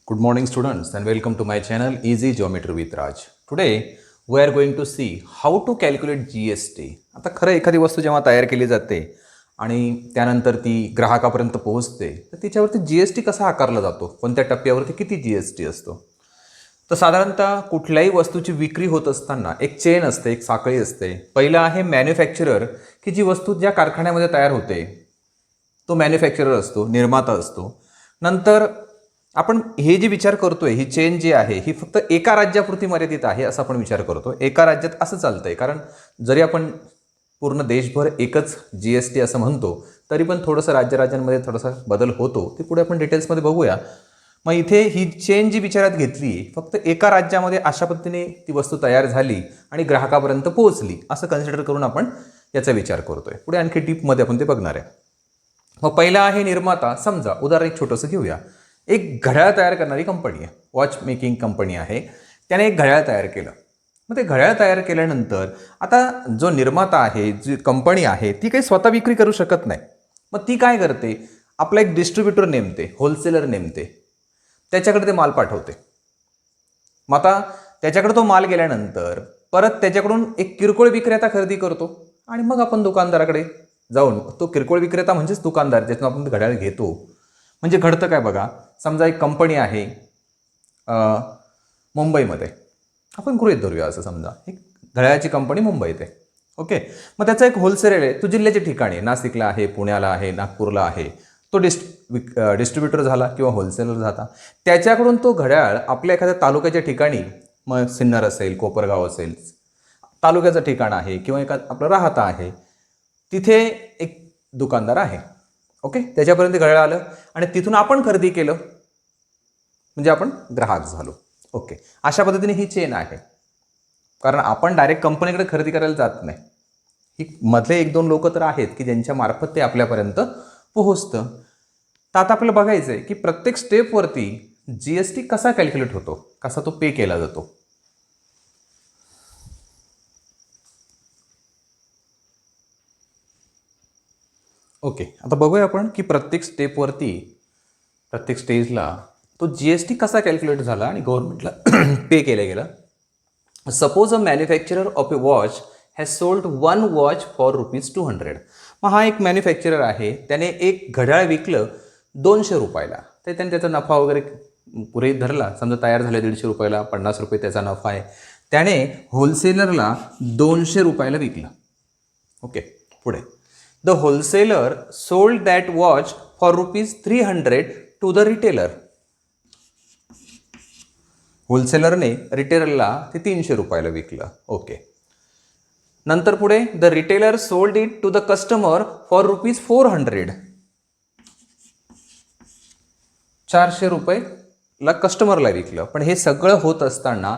Good morning students and welcome to my channel Easy Geometry with Raj. Today we are going to see how to calculate GST. आता खरं एखादी वस्तू जेव्हा तयार केली जाते आणि त्यानंतर ती ग्राहकापर्यंत पोहोचते तर त्याच्यावरती GST कसा आकारला जातो, कोणत्या टप्प्यावरती किती GST असतो. तर साधारणतः कुठल्याही वस्तूची विक्री होत असताना एक चेन असते, एक साखळी असते. पहिला आहे मॅन्युफॅक्चरर की जी वस्तू ज्या कारखान्यामध्ये तयार होते तो मॅन्युफॅक्चरर असतो, निर्माता असतो. नंतर आपण हे जे विचार करतोय, ही चेन जी आहे ही फक्त एका राज्यापुरती मर्यादित आहे असं आपण विचार करतो. एका राज्यात असं चालतंय, कारण जरी आपण पूर्ण देशभर एकच GST असं म्हणतो तरी पण थोडंसं राज्यामध्ये थोडासा बदल होतो. ते पुढे आपण डिटेल्समध्ये बघूया. मग इथे ही चेन जी विचारात घेतली, फक्त एका राज्यामध्ये अशा पद्धतीने ती वस्तू तयार झाली आणि ग्राहकापर्यंत पोहोचली असं कन्सिडर करून आपण याचा विचार करतोय. पुढे आणखी डीपमध्ये आपण ते बघणार आहे. मग पहिला आहे निर्माता. समजा उदाहरण एक छोटंसं घेऊया. एक घड्याळ तयार करणारी कंपनी आहे, वॉच मेकिंग कंपनी आहे. त्याने एक घड्याळ तयार केलं. मग ते घड्याळ तयार केल्यानंतर आता जो निर्माता आहे, जी कंपनी आहे, ती काही स्वतः विक्री करू शकत नाही. मग ती काय करते, आपला एक डिस्ट्रीब्युटर नेमते, होलसेलर नेमते, त्याच्याकडे ते माल पाठवते. मग आता त्याच्याकडे तो माल गेल्यानंतर परत त्याच्याकडून एक किरकोळ विक्रेता खरेदी करतो आणि मग आपण दुकानदाराकडे जाऊन, तो किरकोळ विक्रेता म्हणजेच दुकानदार, ज्यातून आपण घड्याळ घेतो. म्हणजे घडतं काय बघा, समजा एक कंपनी आहे मुंबईमध्ये, आपण गृहीत धरूया असं समजा एक घड्याळाची कंपनी मुंबईत आहे. ओके. मग त्याचा एक होलसेलर आहे, तो जिल्ह्याच्या ठिकाणी नाशिकला आहे, पुण्याला आहे, नागपूरला आहे. तो डिस्ट्रीब्युटर झाला किंवा होलसेलर झाला. त्याच्याकडून तो घड्याळ आपल्या एखाद्या तालुक्याच्या ठिकाणी, मग सिन्नर असेल, कोपरगाव असेल, तालुक्याचं ठिकाण आहे किंवा एका आपलं राहता आहे, तिथे एक दुकानदार आहे. ओके. त्याच्यापर्यंत घड्याळ आलं आणि तिथून आपण खरेदी केलं, म्हणजे आपण ग्राहक झालो. ओके. अशा पद्धतीने ही चेन आहे. कारण आपण डायरेक्ट कंपनीकडे खरेदी करायला जात नाही. ही मधले एक दोन लोक तर आहेत की ज्यांच्या मार्फत ते आपल्यापर्यंत पोहोचतं. तर आता आपल्याला बघायचं आहे की प्रत्येक स्टेपवरती GST कसा कॅल्क्युलेट होतो, कसा तो पे केला जातो. ओके. आता बघूया आपण की प्रत्येक स्टेपवरती, प्रत्येक स्टेजला तो GST कसा कॅल्क्युलेट झाला आणि गव्हर्नमेंटला पे केला गेला. Suppose a manufacturer of a watch has sold one watch for ₹200. मग हा एक मॅन्युफॅक्चरर आहे, त्याने एक घड्याळ विकलं ₹200. तर त्याने त्याचा नफा वगैरे पुरे धरला. समजा तयार झाले ₹150, ₹50 त्याचा नफा आहे. त्याने होलसेलरला ₹200 विकलं. ओके. पुढे the wholesaler sold that watch for ₹300 to the retailer. होलसेलरने रिटेलरला ते ₹300 विकलं. ओके. नंतर पुढे the retailer sold it to the customer for ₹400. ₹400 कस्टमरला विकलं. पण हे सगळं होत असताना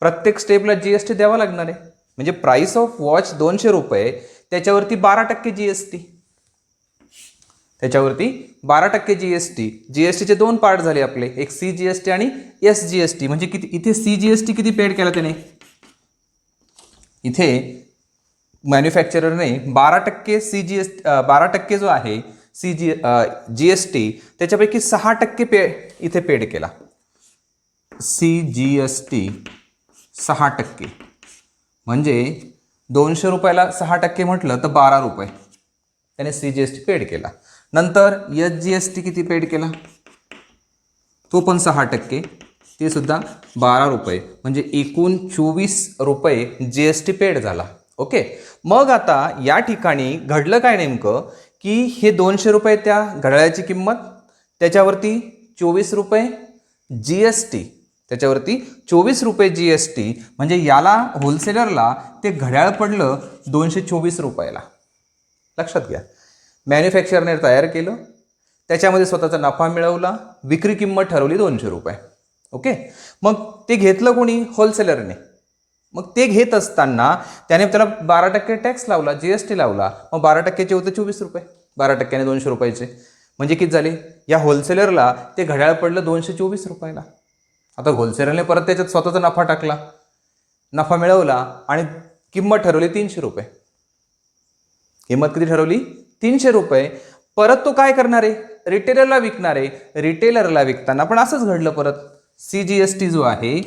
प्रत्येक स्टेपला GST द्यावा लागणार आहे. म्हणजे प्राइस ऑफ वॉच ₹200, त्याच्यावरती 12% GST. त्याच्यावरती 12% GST. GSTचे दोन पार्ट झाले आपले, एक CGST आणि SGST. म्हणजे किती, इथे CGST किती पेड केला त्याने, इथे मॅन्युफॅक्चररने 12% CGST, 12% जो आहे GST, त्याच्यापैकी 6% इथे पेड केला. CGST 6%, म्हणजे ₹200 6% म्हटलं तर ₹12 त्याने CGST पेड केला. नंतर SGST किती पेड केला, तो पण 6%, ते सुद्धा ₹12, म्हणजे एकूण ₹24 GST पेड झाला. ओके. मग आता या ठिकाणी घडलं काय नेमकं की हे ₹200 त्या घड्याळाची किंमत, त्याच्यावरती ₹24 GST, त्याच्यावरती ₹24 GST, म्हणजे याला होलसेलरला ते घड्याळ पडलं ₹224. लक्षात घ्या, मॅन्युफॅक्चरने तयार केलं, त्याच्यामध्ये स्वतःचा नफा मिळवला, विक्री किंमत ठरवली ₹200. ओके. मग ते घेतलं कोणी, होलसेलरने. मग ते घेत असताना त्याने त्याला 12% टॅक्स लावला, GST लावला. मग 12%चे होते ₹24, 12%ने ₹200, म्हणजे किती झाले, या होलसेलरला ते घड्याळ पडलं ₹224. आता होलसेलरने परत त्याच्यात स्वतःचा नफा टाकला, नफा मिळवला आणि किंमत ठरवली ₹300. किंमत किती ठरवली, ₹300. परत तो काय करणार आहे, रिटेलरला विकणार आहे. रिटेलरला विकताना पण असंच घडलं परत. CGST जो आहे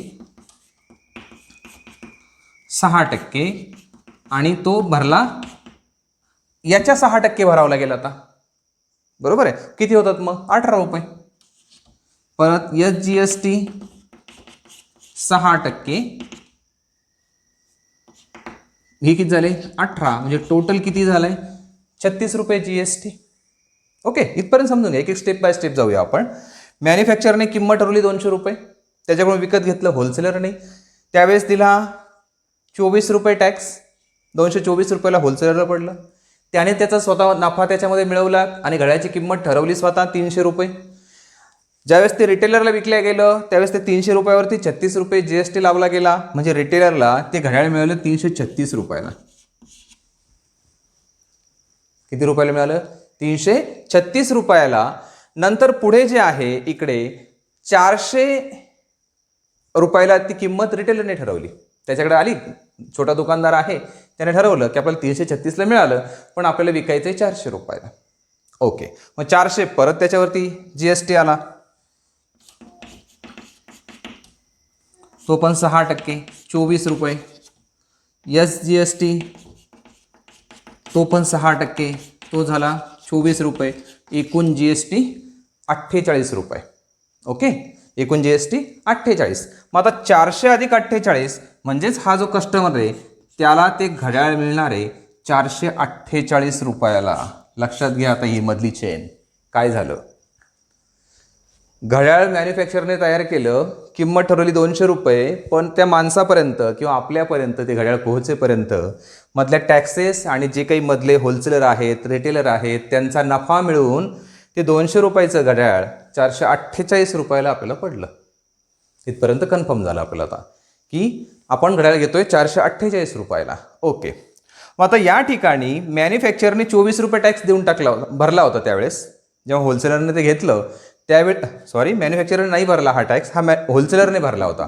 6% आणि तो भरला, याच्या 6% भरावा लागेल आता, बरोबर आहे. किती होतात मग 18 रुपये. परत SGST 6%, हे किती झाले 18, म्हणजे टोटल किती झालंय 36 रुपये GST. ओके, इथपर्यंत समजून घ्या. एक एक स्टेप बाय स्टेप जाऊया आपण. मॅन्युफॅक्चरने किंमत ठरवली 200 रुपये, त्याच्याकडून विकत घेतलं होलसेलरने, त्यावेळेस दिला 24 रुपये टॅक्स, 224 रुपयाला होलसेलरला पडलं. त्याने त्याचा स्वतः नफा त्याच्यामध्ये मिळवला आणि घड्याळाची किंमत ठरवली स्वतः 300 रुपये. ज्यावेळेस ते रिटेलरला विकल्या गेलं त्यावेळेस ते 300 रुपयावरती 36 रुपये GST लावला गेला, म्हणजे रिटेलरला ते घड्याळ मिळालं 336 रुपयाला. किती रुपयाला मिळालं 336 रुपयाला. नंतर पुढे जे आहे इकडे 400 रुपयाला ती किंमत रिटेलरने ठरवली. त्याच्याकडे आली, छोटा दुकानदार आहे, त्याने ठरवलं की आपल्याला 336ला मिळालं पण आपल्याला विकायचं आहे 400 रुपयाला. ओके, मग 400 परत त्याच्यावरती GST आला, तो पण 6%, 24 रुपये. SGST तो पण 6%, तो झाला 24 रुपये. एकूण GST 48 रुपये. ओके, एकूण GST 48. मग आता 400 अधिक 48 म्हणजेच हा जो कस्टमर आहे त्याला ते घड्याळ मिळणार आहे 448 रुपयाला. लक्षात घ्या आता ही मधली चेन काय झालं. घड्याळ मॅन्युफॅक्चरने तयार केलं, किंमत ठरवली 200 रुपये, पण त्या माणसापर्यंत किंवा आपल्यापर्यंत ते घड्याळ पोहोचेपर्यंत मधल्या टॅक्सेस आणि जे काही मधले होलसेलर आहेत, रिटेलर आहेत, त्यांचा नफा मिळून ते 200 रुपयाचं घड्याळ 448 रुपयाला आपल्याला पडलं. इथपर्यंत कन्फर्म झालं आपल्याला आता की आपण घड्याळ घेतोय 448 रुपयाला. ओके, मग आता या ठिकाणी मॅन्युफॅक्चरने 24 रुपये टॅक्स देऊन टाकला होता, भरला होता त्यावेळेस जेव्हा होलसेलरने ते घेतलं त्यावेळी मॅन्युफॅक्चररने नाही भरला हा टॅक्स, हा होलसेलरने भरला होता.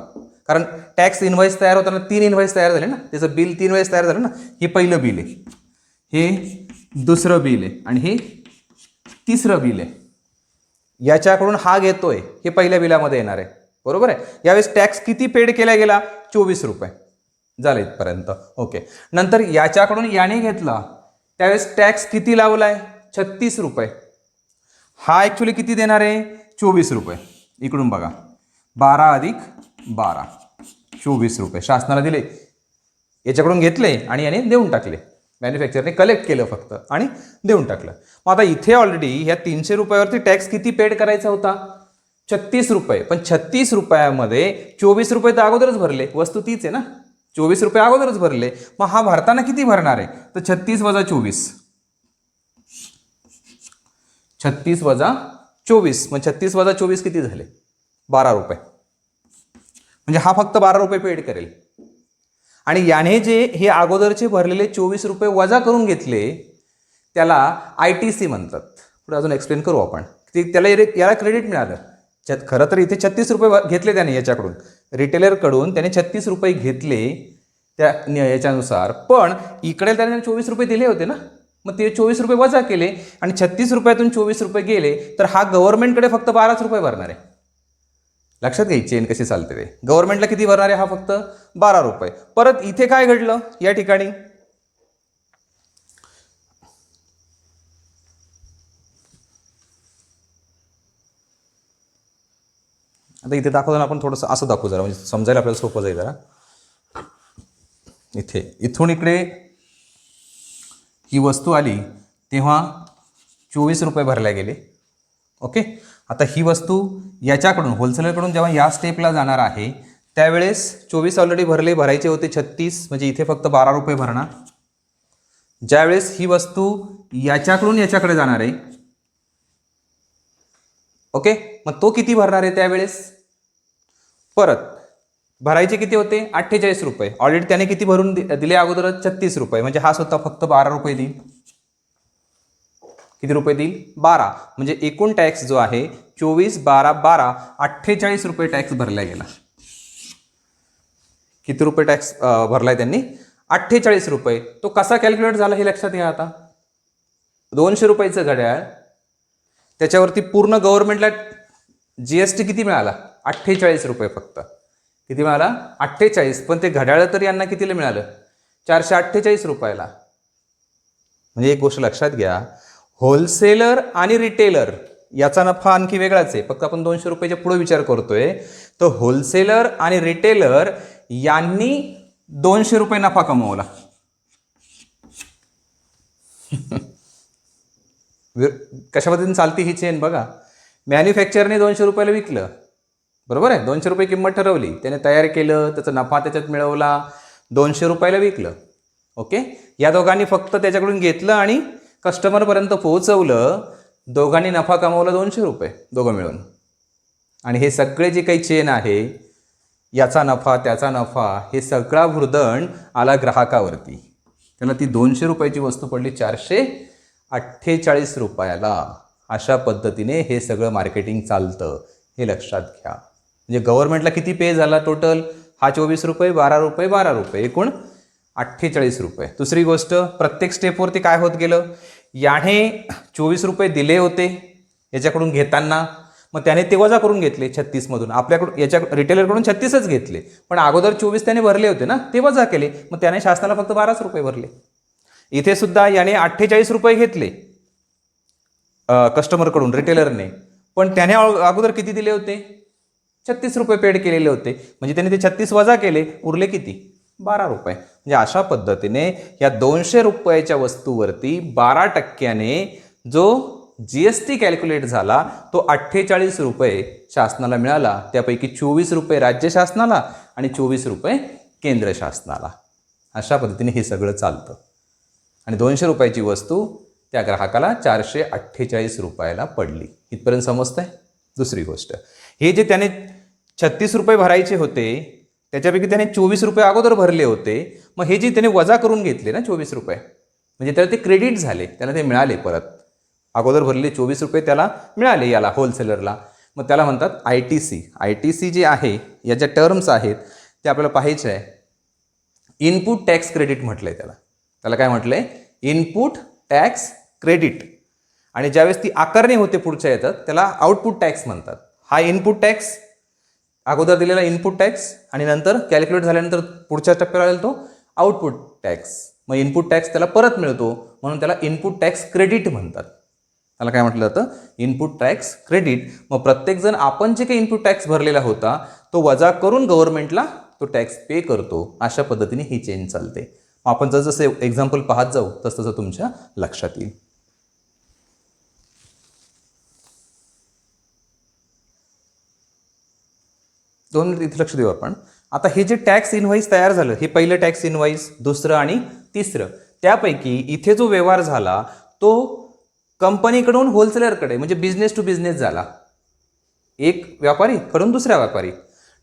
कारण टॅक्स इनव्हॉइस तयार होताना 3 इनव्हॉइस तयार झाले ना, त्याचं बिल 3 वेळेस तयार झालं ना. हे पहिलं बिल आहे, हे दुसरं बिल आहे आणि हे तिसरं बिल आहे. याच्याकडून हा घेतोय, हे पहिल्या बिलामध्ये येणार आहे, बरोबर आहे. यावेळेस टॅक्स किती पेड केला गेला 24 रुपये झालं इथपर्यंत. ओके, नंतर याच्याकडून याने घेतला त्यावेळेस टॅक्स किती लावलाय 36 रुपये. हा ॲक्च्युली किती देणार आहे 24 रुपये. इकडून बघा 12 अधिक 12 24 रुपये शासनाला दिले, याच्याकडून घेतले आणि याने देऊन टाकले. मॅन्युफॅक्चरने कलेक्ट केलं फक्त आणि देऊन टाकलं. मग आता इथे ऑलरेडी ह्या 300 रुपयावरती टॅक्स किती पेड करायचा होता 36 रुपये. पण 36 रुपयामध्ये 24 रुपये तर अगोदरच भरले, वस्तू तीच आहे ना, 24 रुपये अगोदरच भरले. मग हा भरताना किती भरणार आहे तर 36 वजा 24, 36 वजा 24, मग 36 वजा 24 किती झाले 12 रुपये. म्हणजे हा फक्त 12 रुपये पेड करेल. आणि याने जे हे अगोदरचे भरलेले 24 रुपये वजा करून घेतले त्याला ITC म्हणतात. पुढे अजून एक्सप्लेन करू आपण. त्याला याला क्रेडिट मिळालं. खरं तर इथे 36 रुपये घेतले त्याने याच्याकडून, रिटेलरकडून त्याने 36 रुपये घेतले त्या याच्यानुसार, पण इकडे त्याने 24 रुपये दिले होते ना, मग ते 24 रुपये वजा केले आणि 36 रुपयातून 24 रुपये गेले तर हा गव्हर्नमेंटकडे फक्त 12 रुपये भरणार आहे. लक्षात घ्यायची चेन कशी चालते ते. गव्हर्नमेंटला किती भरणार आहे हा फक्त 12 रुपये. परत इथे काय घडलं या ठिकाणी आता इथे दाखवताना आपण थोडंसं असं दाखवू जरा, म्हणजे समजायला आपल्याला सोपं जाईल जरा. इथून इकडे ही वस्तू आली तेव्हा 24 रुपये भरले गेले. ओके, आता ही वस्तू याच्याकडून होलसेलरकडून जेव्हा या स्टेपला जाणार आहे त्यावेळेस 24 ऑलरेडी भरायचे होते 36, म्हणजे इथे फक्त 12 रुपये भरणार. ज्यावेळेस ही वस्तू याच्याकडून याच्याकडे जाणार आहे, ओके, मग तो किती भरणार आहे त्यावेळेस परत भरायचे किती होते 48 रुपये. ऑलरेडी त्याने किती भरून दिले अगोदरच 36 रुपये, म्हणजे हा स्वतः फक्त 12 रुपये देईल. किती रुपये देईल 12, म्हणजे एकूण टॅक्स जो आहे 24 12 12 48 रुपये टॅक्स भरला गेला. किती रुपये टॅक्स भरलाय त्यांनी 48 रुपये. तो कसा कॅल्क्युलेट झाला हे लक्षात घ्या. आता 200 रुपयाचं घड्याळ त्याच्यावरती पूर्ण गव्हर्नमेंटला GST किती मिळाला? 48 रुपये फक्त. किती मिळाला? 48. पण ते घड्याळ तर यांना कितीला मिळालं? 448 रुपयाला. म्हणजे एक गोष्ट लक्षात घ्या, होलसेलर आणि रिटेलर याचा नफा आणखी वेगळाच आहे. फक्त आपण 200 रुपयाच्या पुढे विचार करतोय. तर होलसेलर आणि रिटेलर यांनी 200 रुपये नफा कमवला. कशा पद्धतीने चालती ही चेन बघा. मॅन्युफॅक्चरने 200 रुपयाला विकलं, बरोबर आहे. 200 रुपये किंमत ठरवली, त्याने तयार केलं, त्याचा नफा त्याच्यात मिळवला, 200 रुपयाला विकलं. ओके, या दोघांनी फक्त त्याच्याकडून घेतलं आणि कस्टमरपर्यंत पोहोचवलं. दोघांनी नफा कमावला 200 रुपये दोघं मिळून. आणि हे सगळे जे काही चेन आहे, याचा नफा त्याचा नफा, हे सगळा भुर्दंड आला ग्राहकावरती. त्याला ती 200 रुपयाची वस्तू पडली 448 रुपयाला. अशा पद्धतीने हे सगळं मार्केटिंग चालतं, हे लक्षात घ्या. म्हणजे गव्हर्नमेंटला किती पे झाला टोटल? हा 24 रुपये, 12 रुपये, 12 रुपये, एकूण 48 रुपये. दुसरी गोष्ट, प्रत्येक स्टेपवरती काय होत गेलं? याने 24 रुपये दिले होते याच्याकडून घेताना, मग त्याने ते वजा करून घेतले 36 मधून. आपल्याकडून याच्या रिटेलरकडून 36च घेतले, पण अगोदर 24 त्याने भरले होते ना, ते वजा केले, मग त्याने शासनाला फक्त 12 रुपये भरले. इथे सुद्धा याने 48 रुपये घेतले कस्टमरकडून, रिटेलरने, पण त्याने अगोदर किती दिले होते? 36 रुपये पेड केलेले होते. म्हणजे त्याने ते 36 वजा केले, उरले किती? 12 रुपये. म्हणजे अशा पद्धतीने या 200 रुपयाच्या वस्तूवरती 12% जो GST कॅल्क्युलेट झाला तो 48 रुपये शासनाला मिळाला. त्यापैकी 24 रुपये राज्य शासनाला आणि 24 रुपये केंद्र शासनाला. अशा पद्धतीने हे सगळं चालतं. आणि 200 रुपयाची वस्तू त्या ग्राहकाला 448 रुपयाला पडली. इथपर्यंत समजतंय? दुसरी गोष्ट, हे जे त्याने 36 रुपये भरायचे होते, त्याच्यापैकी त्याने 24 रुपये अगोदर भरले होते. मग हे जे त्याने वजा करून घेतले ना 24 रुपये, म्हणजे त्याला ते क्रेडिट झाले, त्याला ते मिळाले परत. अगोदर भरलेले 24 रुपये त्याला मिळाले, याला होलसेलरला. मग त्याला म्हणतात ITC. ITC जे आहे, याच्या टर्म्स आहेत ते आपल्याला पाहायचे आहे. इनपुट टॅक्स क्रेडिट म्हटलंय त्याला. त्याला काय म्हटलंय? Input tax credit. आणि ज्यावेळेस ती आकारणी होते पुढच्या येतात, त्याला आउटपुट टॅक्स म्हणतात. हा इनपुट टॅक्स, अगोदर दिलेला इनपुट टॅक्स, आणि नंतर कॅल्क्युलेट झाल्यानंतर पुढच्या टप्प्यावर आलेला तो आउटपुट टॅक्स. मग इनपुट टॅक्स त्याला परत मिळतो, म्हणून त्याला इनपुट टॅक्स क्रेडिट म्हणतात. त्याला काय म्हटलं जातं? Input tax credit. मग प्रत्येकजण आपण जे काही इनपुट टॅक्स भरलेला होता तो वजा करून गव्हर्नमेंटला तो टॅक्स पे करतो. अशा पद्धतीने ही चेन चालते. आपण जसं एक्झाम्पल पाहत जाऊ तसं तुमच्या लक्षात येईल. दोन मिनिट इथे लक्ष देऊ आपण. आता हे जे टॅक्स इनव्हॉइस तयार झालं, हे पहिलं टॅक्स इनव्हॉइस, दुसरं आणि तिसरं. त्यापैकी इथे जो व्यवहार झाला तो कंपनीकडून होलसेलरकडे, म्हणजे बिझनेस टू बिझनेस झाला. एक व्यापारी कडून दुसऱ्या व्यापारी.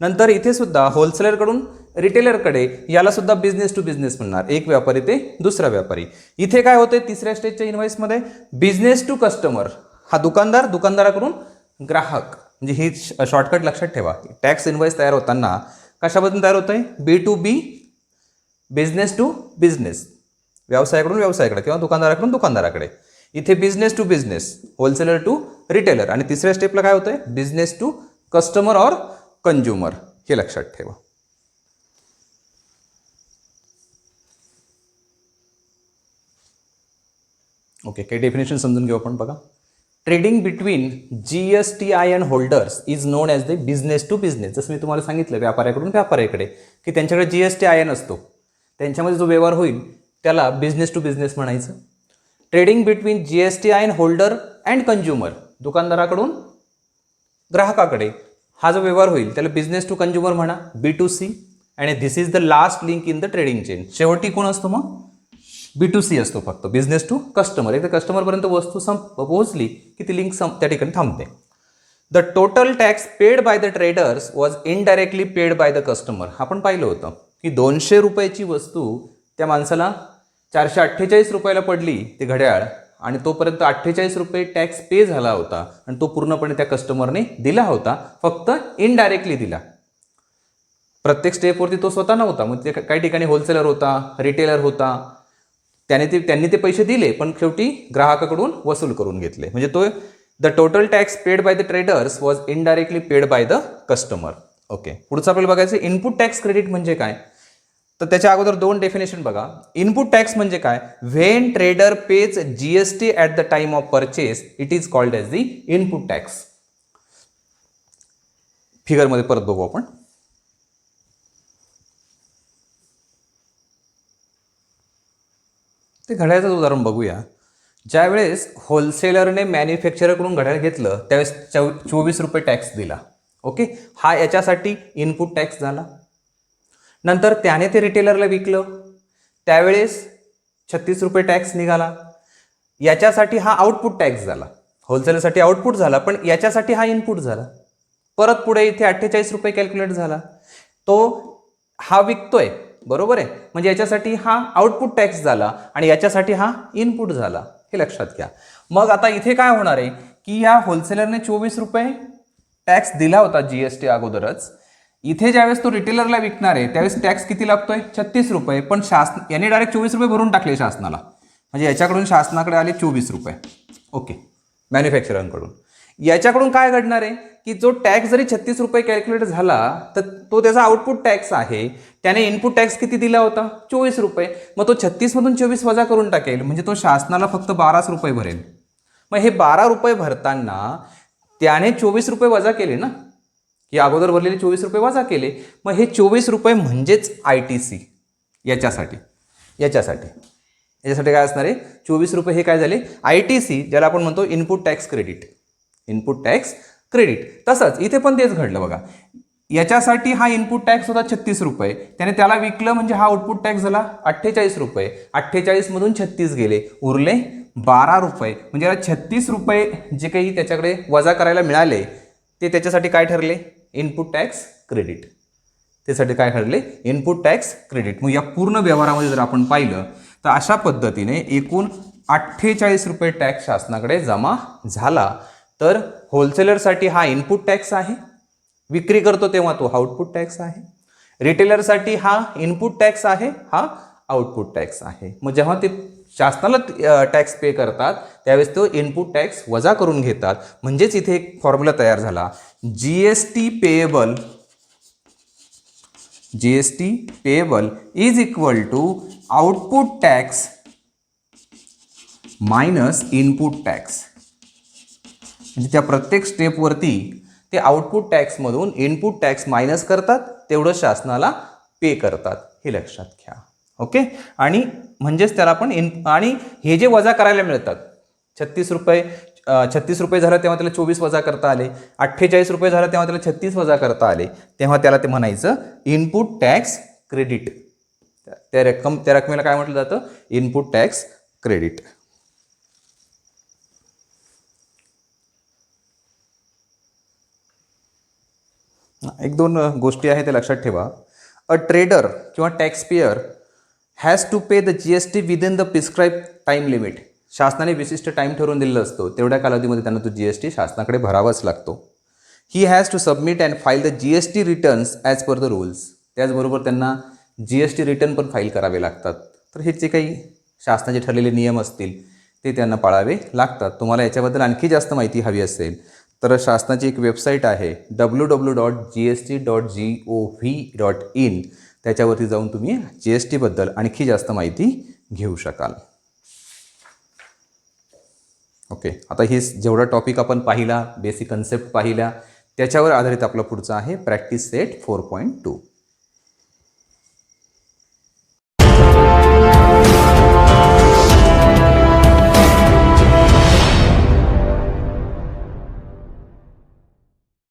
नंतर इथे सुद्धा होलसेलरकडून रिटेलरकडे, याला सुद्धा बिझनेस टू बिझनेस म्हणणार. एक व्यापारी ते दुसरा व्यापारी. इथे काय होते तिसऱ्या स्टेजच्या इनव्हॉइसमध्ये? Business to customer. हा दुकानदार दुकानदाराकडून ग्राहक. म्हणजे ही शॉर्टकट लक्षात ठेवा. टॅक्स इनव्हॉइस तयार होताना कशाबद्दल तयार होत आहे? B2B, बिझनेस टू बिझनेस, व्यवसायाकडून व्यवसायाकडे किंवा दुकानदाराकडून दुकानदाराकडे. इथे business to business, wholesaler to retailer. आणि तिसऱ्या स्टेपला काय होतंय? बिझनेस टू कस्टमर और कंज्युमर. हे लक्षात ठेवा. ओके, काही डेफिनेशन समजून घेऊ आपण. बघा, trading between GSTIN holders is known as the business to business. जसं मी तुम्हाला सांगितलं, व्यापाऱ्याकडून व्यापाऱ्याकडे, की त्यांच्याकडे GSTIN असतो, त्यांच्यामध्ये जो व्यवहार होईल त्याला बिझनेस टू बिझनेस म्हणायचं. Trading between GSTIN holder and consumer, दुकानदाराकडून ग्राहकाकडे हा जो व्यवहार होईल त्याला बिझनेस टू कंज्युमर म्हणा, B2C. आणि this is the last link in the trading chain. शेवटी कोण असतो मग? B2C असतो फक्त, बिझनेस टू कस्टमर. एकदा कस्टमरपर्यंत वस्तू पोहोचली की ती लिंक त्या ठिकाणी थांबते. The total tax paid by the traders was indirectly paid by the customer. आपण पाहिलं होतं की 200 रुपयाची वस्तू त्या माणसाला 448 रुपयाला पडली, ते घड्याळ, आणि तोपर्यंत 48 रुपये टॅक्स पे झाला होता आणि तो पूर्णपणे त्या कस्टमरने दिला होता, फक्त इनडायरेक्टली दिला. प्रत्येक स्टेपवरती तो स्वतः नव्हता. मग ते काही ठिकाणी होलसेलर होता, रिटेलर होता, त्यांनी ते पैसे दिले, पण शेवटी ग्राहकाकडून वसूल करून घेतले. म्हणजे तो the total tax paid by the traders was indirectly paid by the customer. Okay, पुढचं आपल्याला बघायचं इनपुट टॅक्स क्रेडिट म्हणजे काय. तर त्याच्या अगोदर दोन डेफिनेशन बघा. इनपुट टॅक्स म्हणजे काय, when trader pays GST at the time of purchase it is called as the input tax. फिगरमध्ये परत बघू आपण. ते घड्याळाचं उदाहरण बघूया. ज्यावेळेस होलसेलरने मॅन्युफॅक्चररकडून घड्याळ घेतलं त्यावेळेस 24 रुपये टॅक्स दिला. ओके, हा याच्यासाठी इनपुट टॅक्स झाला. नंतर त्याने ते रिटेलरला विकलं त्यावेळेस 36 रुपये टॅक्स निघाला. याच्यासाठी हा आउटपुट टॅक्स झाला. होलसेलरसाठी आउटपुट झाला, पण याच्यासाठी हा इनपुट झाला. परत पुढे इथे 48 रुपये कॅल्क्युलेट झाला. तो हा विकतोय, बरोबर आहे, म्हणजे याच्यासाठी हा आउटपुट टॅक्स झाला आणि याच्यासाठी हा इनपुट झाला. हे लक्षात घ्या. मग आता इथे काय होणार आहे की या होलसेलरने 24 रुपये टॅक्स दिला होता जीएसटी अगोदरच. इथे ज्यावेळेस तो रिटेलरला विकणार आहे त्यावेळेस टॅक्स किती लागतोय, 36 रुपये. पण याने डायरेक्ट 24 रुपये भरून टाकले शासनाला, म्हणजे याच्याकडून शासनाकडे आले 24 रुपये. ओके, मॅन्युफॅक्चररकडून. याच्याकडून काय घडणार आहे की जो टॅक्स जरी 36 रुपये कॅल्क्युलेट झाला तर तो त्याचा आउटपुट टॅक्स आहे. त्याने इनपुट टॅक्स किती दिला होता, 24 रुपये. मग तो 36 मधून 24 वजा करून टाकेल, म्हणजे तो शासनाला फक्त 12 रुपये भरेल. मग हे 12 रुपये भरताना त्याने 24 रुपये वजा केले ना, की अगोदर भरलेले 24 रुपये वजा केले. मग हे 24 रुपये म्हणजेच ITC. याच्यासाठी काय असणार आहे, 24 रुपये हे काय झाले, ITC, ज्याला आपण म्हणतो input tax credit. Input tax credit. तसंच इथे पण तेच घडलं बघा. याच्यासाठी हा इनपुट टॅक्स होता 36 रुपये, त्याने त्याला विकलं म्हणजे हा आउटपुट टॅक्स झाला 48 रुपये. 48 मधून 36 गेले, उरले 12 रुपये. म्हणजे याला 36 रुपये जे काही त्याच्याकडे वजा करायला मिळाले ते त्याच्यासाठी काय ठरले, इनपुट टॅक्स क्रेडिट. त्यासाठी काय ठरले, इनपुट टॅक्स क्रेडिट. मग या पूर्ण व्यवहारामध्ये जर आपण पाहिलं तर अशा पद्धतीने एकूण 48 रुपये टॅक्स शासनाकडे जमा झाला. तर होलसेलरसाठी हा इनपुट टॅक्स आहे, विक्री करतो तेव्हा तो आउटपुट टॅक्स आहे. रिटेलरसाठी हा इनपुट टॅक्स आहे, हा आउटपुट टॅक्स आहे. मग जेव्हा ते शासनाला टॅक्स पे करतात त्यावेळेस तो इनपुट टॅक्स वजा करून घेतात. म्हणजेच इथे एक फॉर्म्युला तयार झाला, GST payable is equal to output tax minus input tax. म्हणजे त्या प्रत्येक स्टेपवरती ते आउटपुट टॅक्समधून इनपुट टॅक्स मायनस करतात, तेवढं शासनाला पे करतात. हे लक्षात घ्या. ओके, आणि म्हणजेच त्याला आपण आणि हे जे वजा करायला मिळतात 36 रुपये झालं तेव्हा त्याला 24 वजा करता आले, 48 रुपये झालं तेव्हा त्याला 36 वजा करता आले, तेव्हा त्याला ते म्हणायचं इनपुट टॅक्स क्रेडिट. त्या रकमेला काय म्हटलं जातं, इनपुट टॅक्स क्रेडिट. एक दोन गोष्टी आहेत ते लक्षात ठेवा. अ ट्रेडर किंवा tax payer has to pay the GST within the prescribe time limit. शासनाने विशिष्ट टाईम ठरवून दिलेला असतो, तेवढ्या कालावधीमध्ये त्यांना तो GST शासनाकडे भरावाच लागतो. He has to submit and file the GST returns as per the rules. त्याचबरोबर त्यांना GST रिटर्न पण फाईल करावे लागतात. तर हे जे काही शासनाचे ठरलेले नियम असतील ते त्यांना पाळावे लागतात. तुम्हाला याच्याबद्दल आणखी जास्त माहिती हवी असेल तर शासनाची एक वेबसाईट आहे www.gst.gov.in. त्याच्यावरती जाऊन तुम्ही GST बद्दल आणखी जास्त माहिती घेऊ शकाल. ओके, आता हे जेवढा टॉपिक आपण पाहिला, बेसिक कन्सेप्ट पाहिल्या, त्याच्यावर आधारित आपला पुढचा आहे प्रॅक्टिस सेट 4.2.